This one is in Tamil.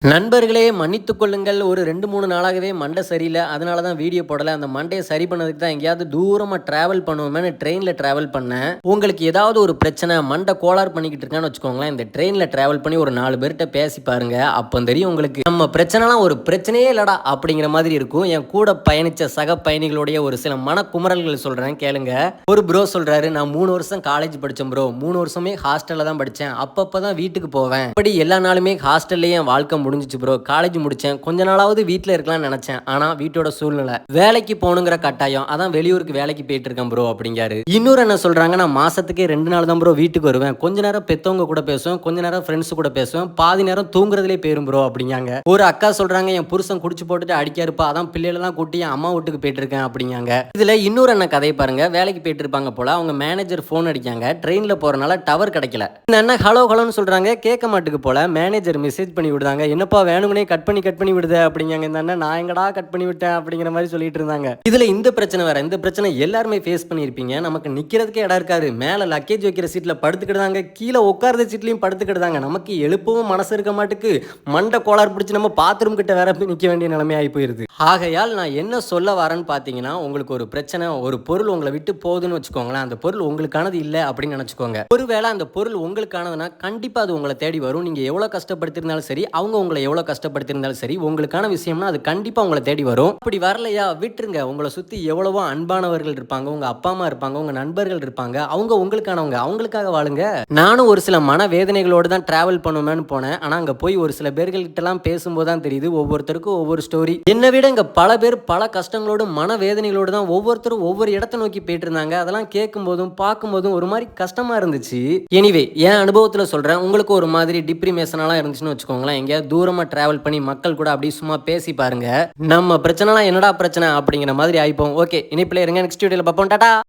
நண்பர்களே மன்னித்துக் கொள்ளுங்கள். ஒரு 2, 3 நாளாகவே மண்டை சரியில்ல. அதனால தான் வீடியோ போடல. அந்த மண்டைய சரி பண்ணதுக்கு தான் எங்கேயாவது தூரமா டிராவல் பண்ணுவோமேன்னு ட்ரெயின்ல டிராவல் பண்ணேன். உங்களுக்கு ஏதாவது ஒரு பிரச்சனை, மண்டை கோளாறு பண்ணிக்கிட்டு இருக்கான்னு வச்சுக்கோங்களேன். இந்த ட்ரெயின்ல டிராவல் பண்ணி ஒரு 4 பேர்ட்ட பேசி பாருங்க. அப்போ தெரியும் உங்களுக்கு. நம்ம பிரச்சனைலாம் ஒரு பிரச்சனையே இல்லடா அப்படிங்கிற மாதிரி இருக்கும். என் கூட பயணிச்ச சக பயணிகளுடைய ஒரு சில மனக்குமறல்கள் சொல்றேன் கேளுங்க. ஒரு ப்ரோ சொல்றாரு, நான் 3 வருஷம் காலேஜ் படிச்சேன் ப்ரோ. 3 வருஷமே ஹாஸ்டல்ல தான் படிச்சேன். அப்பப்போ தான் வீட்டுக்கு போவேன். இப்படி எல்லா நாளுமே ஹாஸ்டல்லே என் வாழ்க்கை முடிஞ்சிச்சு ப்ரோ. காலேஜ் முடிச்சேன், கொஞ்ச நாளாவது வீட்டில் இருக்கலாம்னு நினைச்சேன். ஆனா வீட்டோட சூழ்நிலை, வேலைக்கு போகணுங்கிற கட்டாயம், அதான் வெளியூருக்கு வேலைக்கு போயிட்டு இருக்கேன் ப்ரோ அப்படிங்காரு. இன்னொரு என்ன சொல்றாங்க, நான் மாசத்துக்கே 2 நாள் தான் ப்ரோ வீட்டுக்கு வருவேன். கொஞ்ச நேரம் பெத்தவங்க கூட பேசுவேன், கொஞ்ச நேரம் ஃப்ரெண்ட்ஸ் கூட பேசுவேன், பாதி நேரம் தூங்குறதுலே போயிரும் ப்ரோ அப்படிங்காங்க. ஒரு அக்கா சொல்றாங்க, என் புருஷன் குடிச்சு போட்டுட்டு அடிக்காருப்பா, அதான் பிள்ளைகளெல்லாம் கூட்டி என் அம்மா வீட்டுக்கு போயிட்டு இருக்கேன் அப்படிங்காங்க. இதுல இன்னொரு என்ன கதை பாருங்க. வேலைக்கு போயிட்டு இருப்பாங்க போல, அவங்க மேனேஜர் போன் அடிக்காங்க. ட்ரெயின்ல போறனால டவர் கிடைக்கல. இந்த அண்ணன் ஹலோ ஹலோன்னு சொல்றாங்க, கேட்க மாட்டுக்கு போல. மேனேஜர் மெசேஜ் பண்ணி விடுதாங்க, என்னப்பா வேணும்னே கட் பண்ணி விடுது அப்படிங்காங்க. இந்த அண்ணன், நான் எங்கடா கட் பண்ணி விட்டேன் அப்படிங்கிற மாதிரி சொல்லிட்டு இருந்தாங்க. இதுல இந்த பிரச்சனை வேற. இந்த பிரச்சனை எல்லாருமே ஃபேஸ் பண்ணியிருப்பீங்க. நமக்கு நிக்கிறதுக்கே இடம் இருக்காது. மேல லக்கேஜ் வைக்கிற சீட்ல படுத்துக்கிட்டாங்க, கீழே உட்கார்ந்த சீட்லயும் படுத்துக்கிட்டாங்க. நமக்கு எழுப்பவும் மனசு இருக்க மாட்டுக்கு, மண்டை கோளாறு பிடிச்சி நம்ம பாத்ரூம் கிட்ட வேற நிக்க வேண்டிய நிலைமை ஆகி போயிருது. ஆகையால் நான் என்ன சொல்ல வரேன்னு பாத்தீங்கன்னா, உங்களுக்கு ஒரு பிரச்சனை, ஒரு பொருள் உங்களை விட்டு போகுதுன்னு வச்சுக்கோங்களேன். அந்த பொருள் உங்களுக்கானது இல்லை அப்படின்னு நினைச்சுக்கோங்க. ஒருவேளை அந்த பொருள் உங்களுக்கானதுன்னா கண்டிப்பா அது உங்களை தேடி வரும். நீங்க எவ்வளவு கஷ்டப்படுத்திருந்தாலும் சரி, அவங்க உங்களை எவ்வளவு கஷ்டப்படுத்திருந்தாலும் சரி, உங்களுக்கான விஷயம்னா அது கண்டிப்பா உங்களை தேடி வரும். அப்படி வரலையா விட்டுருங்க. உங்களை சுத்தி எவ்வளவோ அன்பானவர்கள் இருப்பாங்க, உங்க அப்பா அம்மா இருப்பாங்க, உங்க நண்பர்கள் இருப்பாங்க. அவங்க உங்களுக்கானவங்க, அவங்களுக்காக வாழுங்க. நானும் ஒரு சில மன வேதனைகளோடு தான் டிராவல் பண்ணுவேன்னு போனேன். ஆனா அங்க போய் ஒரு சில பேர்கள்கிட்ட எல்லாம் பேசும்போது தான் தெரியுது, ஒவ்வொருத்தருக்கும் ஒவ்வொரு ஸ்டோரி. என்னை விட இங்க பல பேர் பல கஷ்டங்களோடு மன வேதனைகளோடு தான் ஒவ்வொருத்தரும் ஒவ்வொரு இடத்தை நோக்கி போயிட்டு இருந்தாங்க. அதெல்லாம் கேட்கும் போதும் பார்க்கும் போதும் ஒரு மாதிரி கஷ்டமா இருந்துச்சு. எனிவே, என் அனுபவத்துல சொல்றேன். உங்களுக்கு ஒரு மாதிரி டிப்ரிமேஷனெல்லாம் இருந்துச்சுன்னு வச்சுக்கோங்களேன், எங்கேயாவது தூரமா டிராவல் பண்ணி மக்கள் கூட அப்படி சும்மா பேசி பாருங்க. நம்ம பிரச்சனைலாம் என்னடா பிரச்சனை அப்படிங்கிற மாதிரி ஆயிப்போம். ஓகே, இனிப்பிலே இருங்க. நெக்ஸ்ட் வீடியோல பார்ப்போம். டாடா.